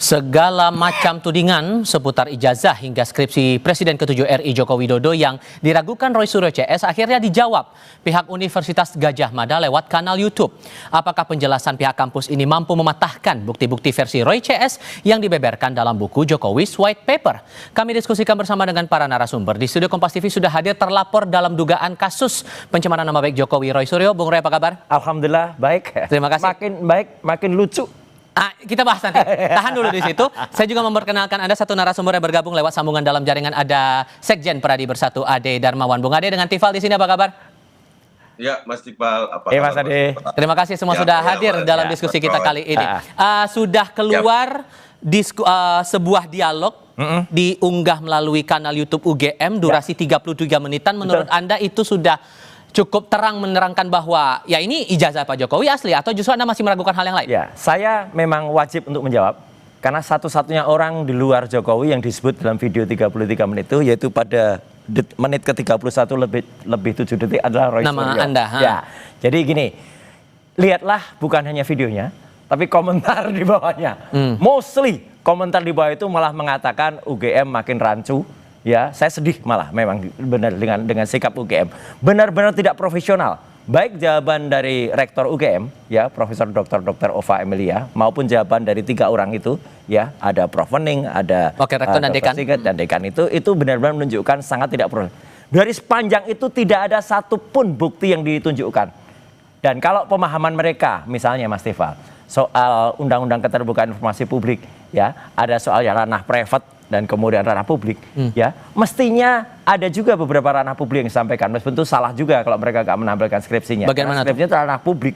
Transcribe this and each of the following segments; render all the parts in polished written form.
Segala macam tudingan seputar ijazah hingga skripsi Presiden ke-7 RI Joko Widodo yang diragukan Roy Suryo CS akhirnya dijawab pihak Universitas Gadjah Mada lewat kanal YouTube. Apakah penjelasan pihak kampus ini mampu mematahkan bukti-bukti versi Roy CS yang dibeberkan dalam buku Jokowi's White Paper? Kami diskusikan bersama dengan para narasumber. Di studio Kompas TV sudah hadir terlapor dalam dugaan kasus pencemaran nama baik Jokowi, Roy Suryo. Bung Roy, apa kabar? Alhamdulillah baik. Terima kasih. Makin baik, makin lucu. Kita bahas nanti. Tahan dulu di situ. Saya juga memperkenalkan Anda satu narasumber yang bergabung lewat sambungan dalam jaringan. Ada Sekjen Pradi Bersatu Ade Darmawan. Bung Ade dengan Tifal di sini, apa kabar? Ya, Mas Tifal. Apa Mas Ade. Terima kasih semua sudah hadir dalam diskusi kita kali ini. Sudah keluar sebuah dialog diunggah melalui kanal YouTube UGM durasi 33 menitan. Menurut Anda itu sudah cukup terang menerangkan bahwa ya ini ijazah Pak Jokowi asli, atau justru Anda masih meragukan hal yang lain? Ya, saya memang wajib untuk menjawab karena satu-satunya orang di luar Jokowi yang disebut dalam video 33 menit itu, yaitu pada menit ke-31 lebih 7 detik adalah Roy Suryo. Nama Anda. Ya. Jadi gini, lihatlah bukan hanya videonya, tapi komentar di bawahnya. Mostly komentar di bawah itu malah mengatakan UGM makin rancu. Ya, saya sedih malah memang benar dengan sikap UGM. Benar-benar tidak profesional. Baik jawaban dari Rektor UGM, ya, Profesor Dr. Ova Emilia, maupun jawaban dari 3 orang itu, ya, ada Prof Wening, ada Rektor dan Dekan. Dan Dekan itu benar-benar menunjukkan sangat tidak profesional. Dari sepanjang itu tidak ada satupun bukti yang ditunjukkan. Dan kalau pemahaman mereka, misalnya Mas Tifal, soal Undang-Undang Keterbukaan Informasi Publik, ya, ada soal yang ranah private dan kemudian ranah publik, ya, mestinya ada juga beberapa ranah publik yang disampaikan. Meskipun itu salah juga kalau mereka nggak menampilkan skripsinya. Bagaimana skripsinya itu ranah publik.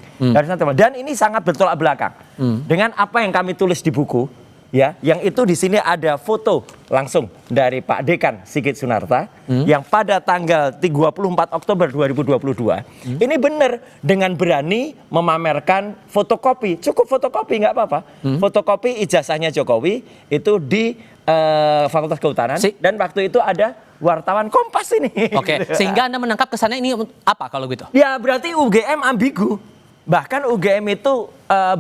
Dan ini sangat bertolak belakang dengan apa yang kami tulis di buku, ya, yang itu di sini ada foto langsung dari Pak Dekan Sigit Sunarta yang pada tanggal 24 Oktober 2022 ini benar dengan berani memamerkan fotokopi, cukup fotokopi nggak apa-apa, fotokopi ijazahnya Jokowi itu di Fakultas Kehutanan, dan waktu itu ada wartawan Kompas ini. Oke, sehingga Anda menangkap kesannya ini apa kalau gitu? Ya berarti UGM ambigu, bahkan UGM itu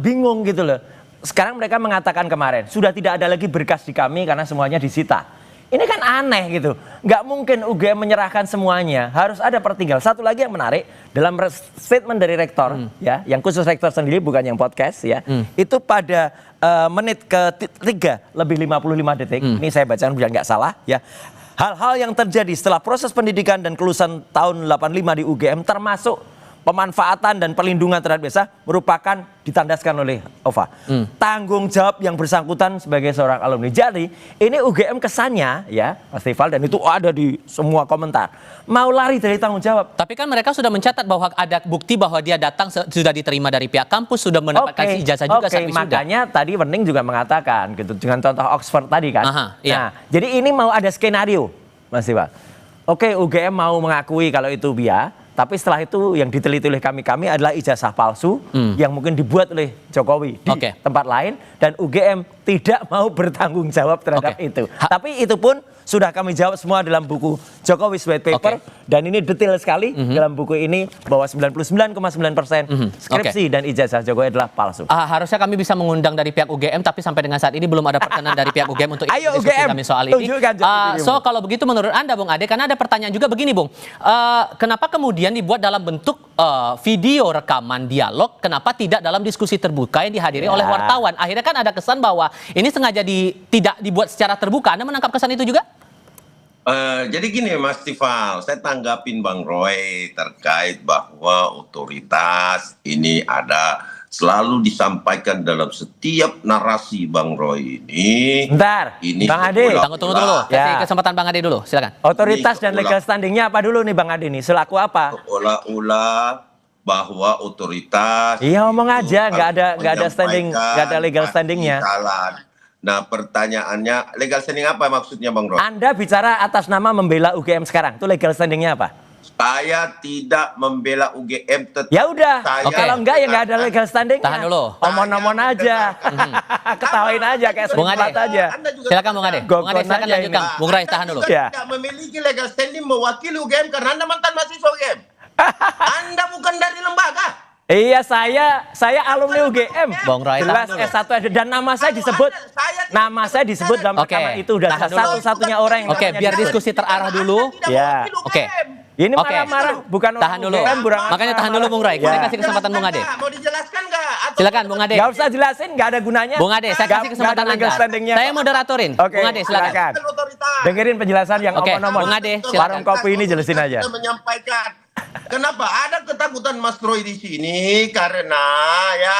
bingung gitu loh. Sekarang mereka mengatakan kemarin sudah tidak ada lagi berkas di kami karena semuanya disita. Ini kan aneh gitu. Nggak mungkin UGM menyerahkan semuanya. Harus ada pertinggal. Satu lagi yang menarik dalam statement dari rektor, ya, yang khusus rektor sendiri bukan yang podcast, ya, itu pada menit ke-3 lebih 55 detik. Ini saya bacakan biar nggak salah, ya. Hal-hal yang terjadi setelah proses pendidikan dan kelulusan tahun 85 di UGM termasuk pemanfaatan dan perlindungan terhadap desa merupakan ditandaskan oleh Ova. Tanggung jawab yang bersangkutan sebagai seorang alumni. Jadi ini UGM kesannya, ya, Mas Tifal, dan itu ada di semua komentar, mau lari dari tanggung jawab. Tapi kan mereka sudah mencatat bahwa ada bukti bahwa dia datang sudah diterima dari pihak kampus, sudah mendapatkan ijazah juga saat wisuda. Makanya tadi Wening juga mengatakan gitu dengan contoh Oxford tadi kan. Iya. Nah, jadi ini mau ada skenario, Mas Tifal. UGM mau mengakui kalau itu tapi setelah itu yang diteliti oleh kami adalah ijazah palsu yang mungkin dibuat oleh Jokowi di tempat lain, dan UGM tidak mau bertanggung jawab terhadap itu. Tapi itu pun sudah kami jawab semua dalam buku Jokowi's White Paper, dan ini detail sekali dalam buku ini bahwa 99,9% skripsi dan ijazah Jokowi adalah palsu. Harusnya kami bisa mengundang dari pihak UGM, tapi sampai dengan saat ini belum ada perkenan dari pihak UGM untuk Ayo diskusi UGM, kami soal ini. So kalau begitu menurut Anda, Bung Ade, karena ada pertanyaan juga begini, Bung, kenapa kemudian dibuat dalam bentuk video rekaman dialog, kenapa tidak dalam diskusi terbuka yang dihadiri oleh wartawan? Akhirnya kan ada kesan bahwa ini sengaja tidak dibuat secara terbuka. Anda menangkap kesan itu juga? Jadi gini Mas Tifal, saya tanggapin Bang Roy terkait bahwa otoritas ini ada selalu disampaikan dalam setiap narasi Bang Roy ini. Bentar, ini Bang Ade. Tunggu dulu, kasih kesempatan Bang Ade dulu, silakan. Otoritas dan legal standingnya apa dulu nih Bang Ade nih, selaku apa? Seolah-olah bahwa otoritas. Iya, ngomong aja, nggak ada standing, nggak ada legal standingnya. Nah, pertanyaannya, legal standing apa maksudnya Bang Roy? Anda bicara atas nama membela UGM sekarang, itu legal standingnya apa? Saya tidak membela UGM. Ya udah, kalau enggak ya nggak ada legal standingnya. Tahan dulu. Omong-omong aja, ketawain aja kayak seringkulat aja. Silakan Bung Ade. Bung Ade silakan lanjutkan. Bung Roy tahan dulu. Anda tidak memiliki legal standing mewakili UGM karena Anda mantan mahasiswa UGM. Anda bukan dari lembaga. Iya, saya alumni UGM. Bang Roy, Jelas tahan dulu. S1 ada dan nama saya disebut. Nama saya disebut dalam Oke, rekaman itu udah tahan dulu. satu-satunya orang yang Oke, namanya biar disebut. diskusi terarah dulu. Ya. Oke. Ini Oke. marah-marah bukan orang Tahan dulu. UGM, Makanya tahan dulu Bung Roy. Kita Ya. kasih kesempatan Bung Ade. Mau dijelaskan nggak? Atau Silakan Bung Ade. Gak usah jelasin, gak ada gunanya. Bung Ade, saya kasih kesempatan Nggak ada legal Anda. standing-nya. Saya moderatorin. Oke, Bung Ade, silakan. otoritas. Dengerin penjelasan yang Oke, omong-omong. Bung Ade, silakan. Warung kopi ini jelasin aja. Kita menyampaikan. Kenapa ada ketakutan Mas Roy di sini? Karena ya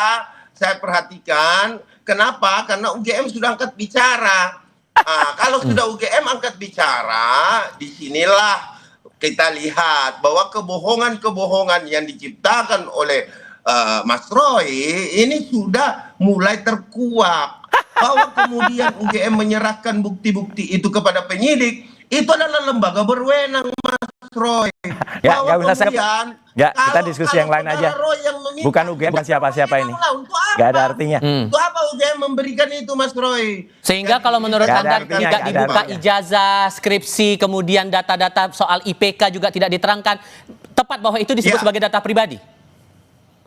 saya perhatikan. Kenapa? Karena UGM sudah angkat bicara. Nah, kalau sudah UGM angkat bicara, disinilah kita lihat bahwa kebohongan-kebohongan yang diciptakan oleh Mas Roy ini sudah mulai terkuak. Bahwa kemudian UGM menyerahkan bukti-bukti itu kepada penyidik, itu adalah lembaga berwenang, Mas Roy. Ya, Bahwa nggak usah saya- kemudian, Ya, kita diskusi yang lain aja. saudara Roy yang meminta, Bukan UGM, bukan siapa-siapa ini. Untuk apa? Gak ada artinya. Untuk apa UGM memberikan itu, Mas Roy? Sehingga kalau menurut Nggak ada Anda artinya, tidak nggak ada dibuka artinya. ijazah, skripsi, kemudian data-data soal IPK juga tidak diterangkan, tepat bahwa itu disebut Ya. sebagai data pribadi?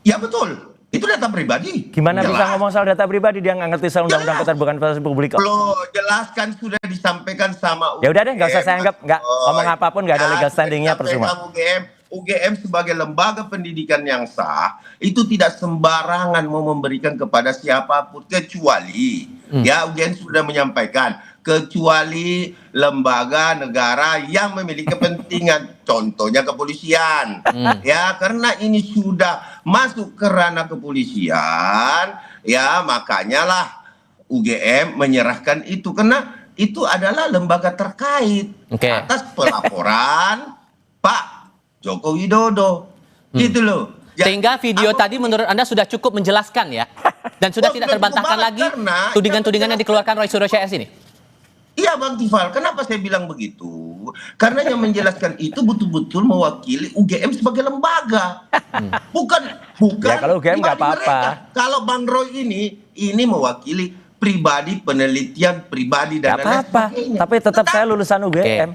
Ya betul, itu data pribadi. Gimana bisa Jelas. ngomong soal data pribadi, dia nggak ngerti soal undang-undang Jelas. keterbukaan informasi publik kok. Loh, jelaskan sudah disampaikan sama UGM. Ya udah deh, nggak usah saya anggap, nggak Mas Roy. ngomong apapun, nggak ada Ya, legal standing-nya, sudah disampaikan percuma. UGM sebagai lembaga pendidikan yang sah itu tidak sembarangan mau memberikan kepada siapapun kecuali ya UGM sudah menyampaikan kecuali lembaga negara yang memiliki kepentingan, contohnya kepolisian. Ya, karena ini sudah masuk ke ranah kepolisian, ya makanya lah UGM menyerahkan itu karena itu adalah lembaga terkait Oke. atas pelaporan Pak Joko Widodo. Gitu loh. Sehingga video tadi menurut Anda sudah cukup menjelaskan ya? Dan sudah Oh, tidak sudah terbantahkan cukup lagi banget, karena tudingan-tudingan yang dikeluarkan Roy Suryo CS ini? Iya Bang Tifal, kenapa saya bilang begitu? Karena yang menjelaskan itu betul-betul mewakili UGM sebagai lembaga. Bukan. Ya, kalau UGM nggak pribadi apa-apa. mereka. Kalau Bang Roy ini mewakili pribadi, penelitian pribadi dan Nggak lain apa-apa, sebagainya. tapi tetap saya lulusan UGM.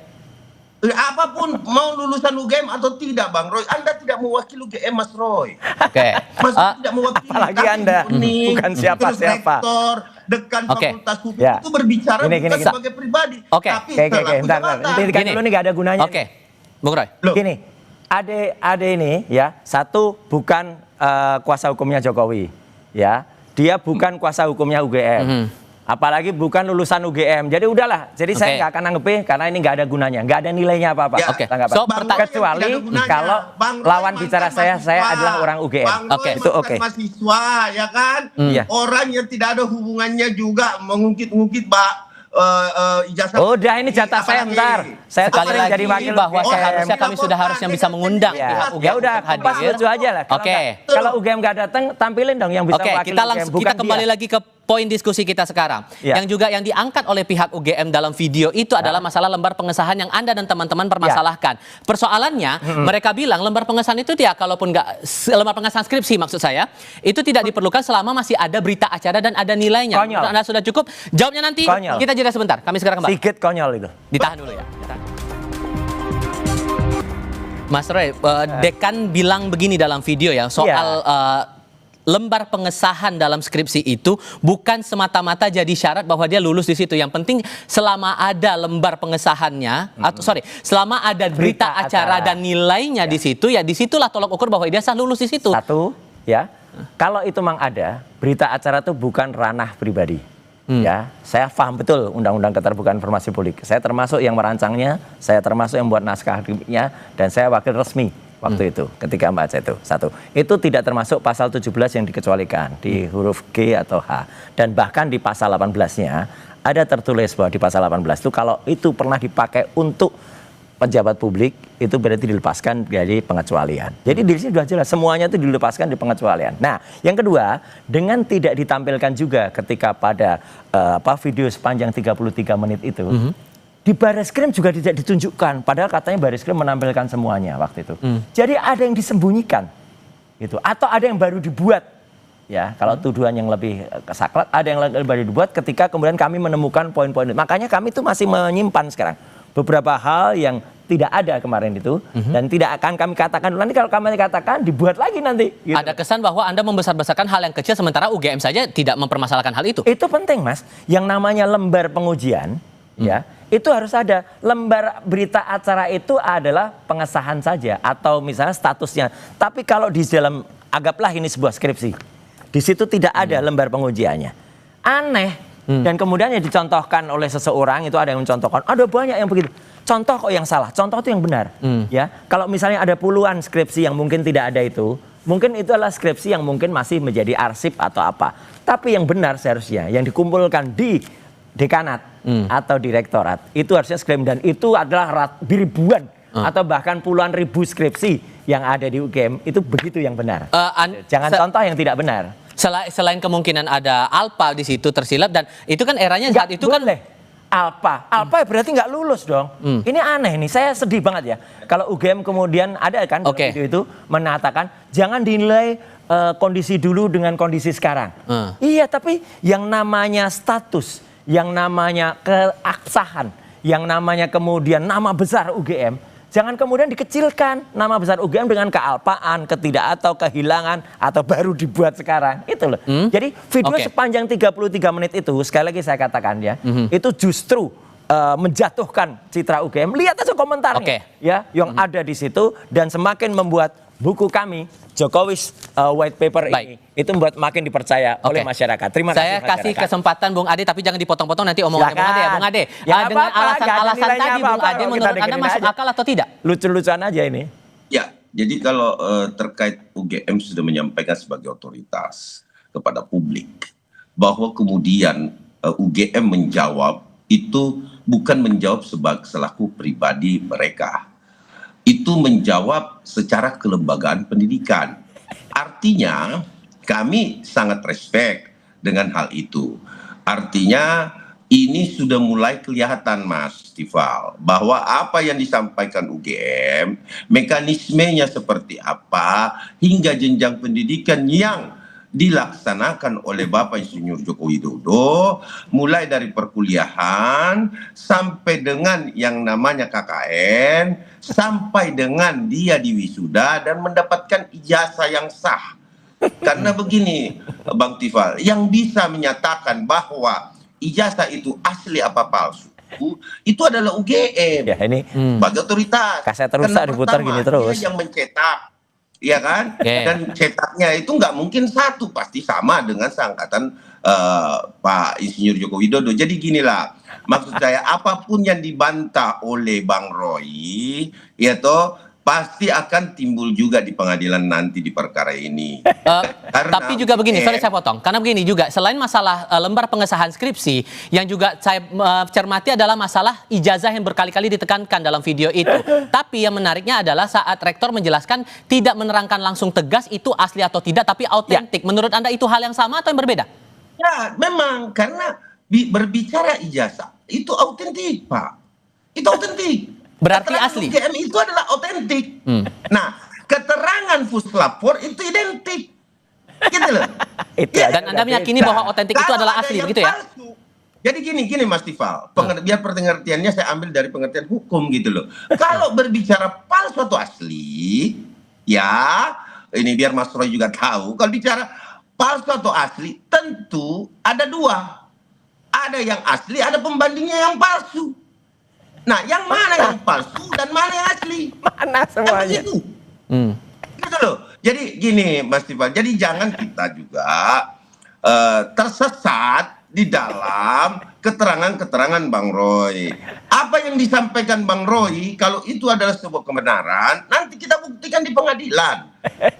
Apapun mau lulusan UGM atau tidak Bang Roy, Anda tidak mewakili UGM Mas Roy. Oke. Mas tidak mewakili. Apalagi Tapi Anda, Unik, bukan siapa-siapa. terus rektor, dekan Oke. fakultas hukum Ya. itu berbicara Gini, bukan gini. sebagai pribadi, Oke. tapi Oke, selaku bentar. jabatan. Hentikan Gini. dulu nih, nggak ada gunanya. Oke. Bung Roy. Loh, Gini, ade ini ya, satu bukan kuasa hukumnya Jokowi, ya. Dia bukan kuasa hukumnya UGM. Apalagi bukan lulusan UGM. Jadi udahlah. Jadi saya Oke. nggak akan nanggepin karena ini nggak ada gunanya, nggak ada nilainya apa-apa. Ya. Oke. Tanggapan. So, Bang Roy kecuali yang tidak ada gunanya. kalau Bang Roy lawan mantan bicara saya mahasiswa. adalah orang UGM. Bang Roy Oke. Itu mantan oke. mahasiswa, ya kan? Iya. Orang yang tidak ada hubungannya juga mengungkit-ungkit ijazah. Udah, ini jatah saya, Apalagi. bentar. Saya tuh Sekali sering lagi jadi wakil bahwa UGM. seharusnya kami sudah harusnya bisa mengundang Ya, pihak ya UGM udah, untuk Kompas hadir. lucu aja lah. Oke. Kalau UGM nggak datang, tampilin dong yang bisa Oke, wakil kita UGM, langsung bukan kita kembali dia. lagi ke poin diskusi kita sekarang. Ya. Yang juga yang diangkat oleh pihak UGM dalam video itu adalah masalah lembar pengesahan yang Anda dan teman-teman permasalahkan. Persoalannya, mereka bilang lembar pengesahan itu ya kalaupun nggak lembar pengesahan skripsi maksud saya, itu tidak diperlukan selama masih ada berita acara dan ada nilainya. Konyol. Menurut Anda sudah cukup? Jawabnya nanti. Konyol. Kita jeda sebentar. Kami segera kembali. Sigit konyol itu. Ditahan dulu ya. Mas Roy, dekan bilang begini dalam video ya soal lembar pengesahan dalam skripsi itu bukan semata-mata jadi syarat bahwa dia lulus di situ. Yang penting selama ada lembar pengesahannya atau selama ada berita acara dan nilainya di situ, ya disitulah tolok ukur bahwa dia sah lulus di situ. Satu, ya. Kalau itu memang ada, berita acara itu bukan ranah pribadi. Ya, saya paham betul Undang-Undang Keterbukaan Informasi Publik. Saya termasuk yang merancangnya, saya termasuk yang buat naskahnya, dan saya wakil resmi waktu itu ketika membaca itu. Satu, itu tidak termasuk pasal 17 yang dikecualikan di huruf G atau H. Dan bahkan di pasal 18-nya ada tertulis bahwa di pasal 18 itu kalau itu pernah dipakai untuk pejabat publik itu berarti dilepaskan dari pengecualian. Jadi di sini sudah jelas semuanya itu dilepaskan di pengecualian. Nah, yang kedua, dengan tidak ditampilkan juga ketika pada video sepanjang 33 menit itu, di Bareskrim juga tidak ditunjukkan. Padahal katanya Bareskrim menampilkan semuanya waktu itu. Jadi ada yang disembunyikan, gitu. Atau ada yang baru dibuat. Ya, kalau tuduhan yang lebih saklek, ada yang baru dibuat ketika kemudian kami menemukan poin-poin itu. Makanya kami itu masih menyimpan sekarang beberapa hal yang tidak ada kemarin itu dan tidak akan kami katakan. Nanti kalau kami katakan dibuat lagi nanti. Gitu. Ada kesan bahwa Anda membesar-besarkan hal yang kecil sementara UGM saja tidak mempermasalahkan hal itu. Itu penting, Mas. Yang namanya lembar pengujian, ya, itu harus ada. Lembar berita acara itu adalah pengesahan saja atau misalnya statusnya. Tapi kalau di dalam, anggaplah ini sebuah skripsi, di situ tidak ada lembar pengujiannya. Aneh. Dan kemudian yang dicontohkan oleh seseorang itu ada yang mencontohkan, ada banyak yang begitu. Contoh kok yang salah, contoh itu yang benar. Ya, kalau misalnya ada puluhan skripsi yang mungkin tidak ada itu, mungkin itu adalah skripsi yang mungkin masih menjadi arsip atau apa. Tapi yang benar seharusnya yang dikumpulkan di dekanat atau direktorat itu harusnya skripsi, dan itu adalah ribuan atau bahkan puluhan ribu skripsi yang ada di UGM, itu begitu yang benar. Jangan contoh yang tidak benar. Selain kemungkinan ada Alpa di situ tersilap, dan itu kan eranya saat itu kan Alpa berarti nggak lulus dong. Ini aneh nih, saya sedih banget ya. Kalau UGM kemudian ada kan video itu menatakan jangan dinilai kondisi dulu dengan kondisi sekarang. Iya, tapi yang namanya status, yang namanya keabsahan, yang namanya kemudian nama besar UGM, jangan kemudian dikecilkan nama besar UGM dengan kealpaan, atau kehilangan, atau baru dibuat sekarang. Itu loh. Jadi video sepanjang 33 menit itu, sekali lagi saya katakan ya, itu justru menjatuhkan citra UGM. Lihat aja komentarnya ya, yang ada di situ, dan semakin membuat buku kami, Jokowi's White Paper ini, itu membuat makin dipercaya oleh masyarakat. Terima kasih. Saya kasih kesempatan Bung Ade, tapi jangan dipotong-potong nanti omongannya Bung Ade ya, Bung Ade. Ya, dengan alasan-alasan tadi Bung Ade, menurut Anda masuk akal atau tidak? Lucu-lucuan aja ini. Ya, jadi kalau terkait UGM sudah menyampaikan sebagai otoritas kepada publik bahwa kemudian UGM menjawab itu bukan menjawab selaku pribadi mereka. Itu menjawab secara kelembagaan pendidikan. Artinya kami sangat respect dengan hal itu. Artinya ini sudah mulai kelihatan, Mas Tifal, bahwa apa yang disampaikan UGM, mekanismenya seperti apa, hingga jenjang pendidikan yang dilaksanakan oleh Bapak Insinyur Joko Widodo, mulai dari perkuliahan sampai dengan yang namanya KKN, sampai dengan dia diwisuda dan mendapatkan ijazah yang sah. Karena begini, Bang Tifal, yang bisa menyatakan bahwa ijazah itu asli apa palsu, itu adalah UGM. Ya, ini sebagai otoritas. Kaset terus diputar gini terus. Dia yang mencetak. Iya kan? Dan cetaknya itu nggak mungkin satu, pasti sama dengan seangkatan Pak Insinyur Joko Widodo. Jadi ginilah, maksud saya apapun yang dibantah oleh Bang Roy, ya toh pasti akan timbul juga di pengadilan nanti di perkara ini. Tapi juga begini, sorry saya potong. Karena begini juga, selain masalah lembar pengesahan skripsi, yang juga saya cermati adalah masalah ijazah yang berkali-kali ditekankan dalam video itu. Tapi yang menariknya adalah saat rektor menjelaskan tidak menerangkan langsung tegas itu asli atau tidak, tapi autentik. Menurut Anda itu hal yang sama atau yang berbeda? Ya, memang karena berbicara ijazah itu autentik, Pak. Itu autentik. Berarti keterangan asli. UGM itu adalah otentik. Nah, keterangan puslapor itu identik. Gitu loh. Dan Anda meyakini bahwa otentik itu adalah asli, begitu ya? Palsu. Jadi gini Mas Tifal, biar pengertiannya saya ambil dari pengertian hukum gitu loh. Kalau berbicara palsu atau asli, ya ini biar Mas Roy juga tahu. Kalau bicara palsu atau asli, tentu ada dua. Ada yang asli, ada pembandingnya yang palsu. Nah, yang mana yang palsu dan mana yang asli? Mana semuanya? Gitu loh. Jadi gini Mas Tifal, jadi jangan kita juga tersesat di dalam keterangan-keterangan Bang Roy. Apa yang disampaikan Bang Roy, kalau itu adalah sebuah kebenaran, nanti kita buktikan di pengadilan.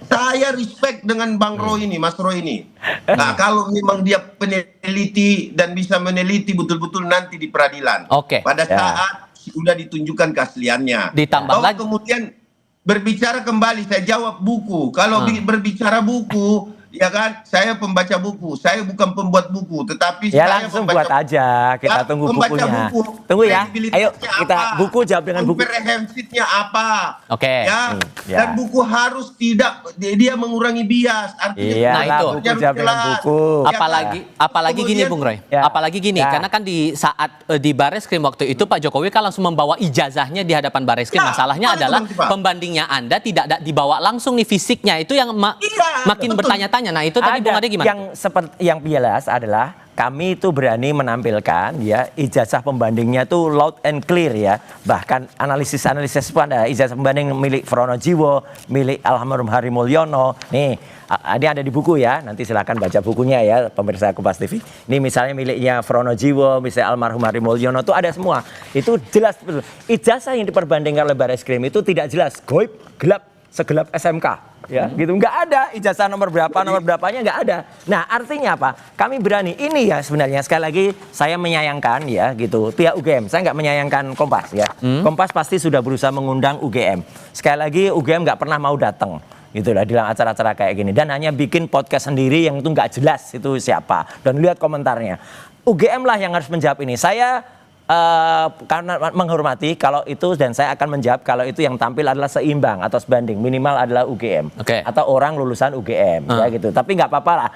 Saya respect dengan Bang Roy ini, Mas Roy ini. Nah, kalau memang dia peneliti dan bisa meneliti betul-betul nanti di peradilan. Pada saat sudah ditunjukkan keasliannya. Ditambah lagi. Kemudian berbicara kembali, saya jawab buku. Kalau berbicara buku, Ya kan, saya pembaca buku, saya bukan pembuat buku, tetapi Ya saya langsung pembaca buat aja, kita Ya, tunggu pembaca bukunya. buku. Tunggu ya, Kredibilitasnya ayo kita apa? buku jawab dengan buku. Komprehensifnya apa? Oke. Ya, Ya. dan buku harus tidak dia mengurangi bias. Artinya Iya Nah, lah, itu. buku jawab dengan buku. Ya Apalagi kan? gini Kemudian- Bung Roy. Ya. Apalagi gini, Ya. karena kan di saat di Barreskrim waktu itu Pak Jokowi kan langsung membawa ijazahnya di hadapan Barreskrim. Ya, Masalahnya betul, adalah Bang. pembandingnya Anda tidak dibawa langsung nih fisiknya. Itu yang Iya, makin betul. bertanya-tanya. Nah, itu tadi Bung Ade gimana? Yang jelas adalah kami itu berani menampilkan ya ijazah pembandingnya itu loud and clear ya. Bahkan analisis pun ada ijazah pembanding milik Fronojiwo, milik almarhum Hari Mulyono. Nih, ini ada di buku ya. Nanti silakan baca bukunya ya pemirsa Kompas TV. Ini misalnya miliknya Fronojiwo, misalnya almarhum Hari Mulyono itu ada semua. Itu jelas betul. Ijazah yang diperbandingkan oleh Barreskrim itu tidak jelas, goib, gelap, segelap SMK. Ya, gitu nggak ada ijazah nomor berapanya nggak ada. Nah, artinya apa? Kami berani ini ya sebenarnya sekali lagi saya menyayangkan ya gitu pihak UGM. Saya nggak menyayangkan Kompas ya. Kompas pasti sudah berusaha mengundang UGM. Sekali lagi UGM nggak pernah mau datang gitu lah di dalam acara-acara kayak gini dan hanya bikin podcast sendiri yang itu nggak jelas itu siapa dan lihat komentarnya. UGM lah yang harus menjawab ini. Saya karena menghormati kalau itu dan saya akan menjawab kalau itu yang tampil adalah seimbang atau sebanding minimal adalah UGM atau orang lulusan UGM ya gitu. Tapi nggak apa-apa lah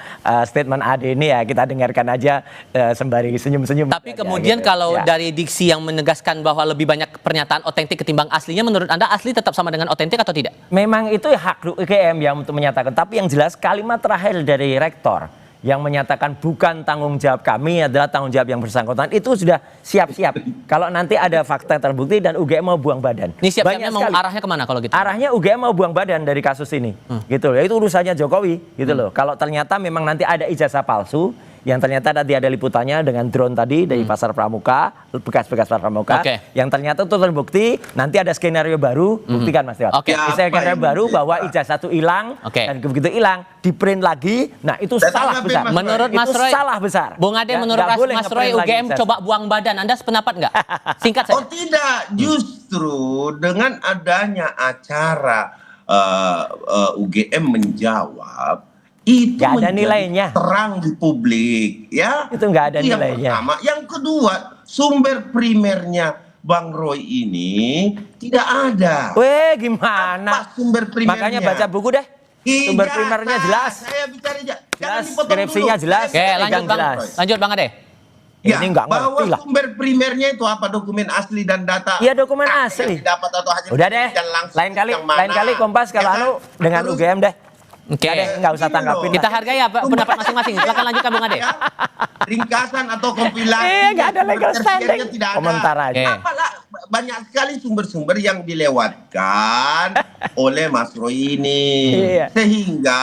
statement Ade ini ya kita dengarkan aja sembari senyum-senyum. Tapi kemudian gitu. kalau dari diksi yang menegaskan bahwa lebih banyak pernyataan otentik ketimbang aslinya, menurut Anda asli tetap sama dengan otentik atau tidak? Memang itu hak UGM yang untuk menyatakan. Tapi yang jelas kalimat terakhir dari rektor yang menyatakan bukan tanggung jawab kami adalah tanggung jawab yang bersangkutan itu sudah siap-siap. Kalau nanti ada fakta terbukti dan UGM mau buang badan. Ini siap-siapnya mau arahnya kemana kalau gitu? Arahnya UGM mau buang badan dari kasus ini. Gitu loh. Itu urusannya Jokowi gitu loh. Kalau ternyata memang nanti ada ijazah palsu yang ternyata tadi ada liputannya dengan drone tadi dari Pasar Pramuka, bekas-bekas Pasar Pramuka, yang ternyata itu terbukti, nanti ada skenario baru, buktikan Mas Tewat. Skenario baru bahwa ijazah itu hilang, dan begitu hilang, di print lagi, nah itu salah besar. Menurut Mas Roy, salah besar. Bung Ade, menurut Mas Roy, UGM coba buang badan, Anda sependapat nggak? Singkat saja. Oh tidak, justru dengan adanya acara UGM menjawab, itu nggak ada nilainya terang di publik ya itu nggak ada yang nilainya. pertama. Yang kedua, sumber primernya Bang Roy ini tidak ada. Weh gimana? Apa sumber primernya? Makanya baca buku deh. Sumber primernya jelas. Saya bicara aja. Jelas, skripsinya jelas. Oke, lanjut Bang Ade. Ya, ini nggak bahwa ngerti lah. sumber primernya itu apa, dokumen asli dan data. Iya dokumen asli. Dapat atau hanya udah deh. Lain kali Kompas kalau anu dengan terus, UGM deh. Oke, nggak usah tanggapin. Kita hargai ya pendapat masing-masing. Silakan lanjutkan Bung Ade. Ringkasan atau kompilasi. Nggak ada legal standing. Tidak ada. Komentar aja. Apalah, banyak sekali sumber-sumber yang dilewatkan oleh Mas Roy ini. Sehingga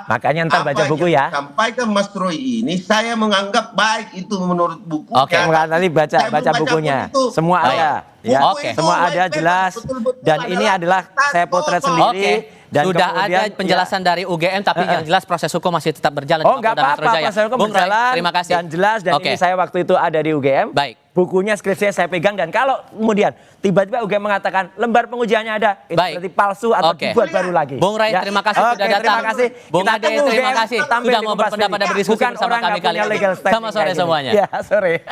makanya ntar baca buku ya. Sampaikan Mas Roy ini saya menganggap baik itu menurut buku. Oke, nanti baca bukunya. Semua ada. Ya, semua ada jelas. Dan ini adalah saya potret sendiri. Dan sudah ada penjelasan dari UGM, tapi yang jelas proses hukum masih tetap berjalan. Oh nggak apa-apa, proses hukum berjalan. Terima kasih. Dan jelas, dan ini saya waktu itu ada di UGM. Baik. Bukunya, skripsinya saya pegang, dan kalau kemudian tiba-tiba UGM mengatakan lembar pengujiannya ada, itu berarti palsu atau dibuat baru lagi. Bung Ray, terima kasih sudah datang. Terima kasih. Bung Ade, terima kasih sudah mau berpendapat dan berdiskusi bersama kami kali ini. Selamat sore semuanya. Ya, sore.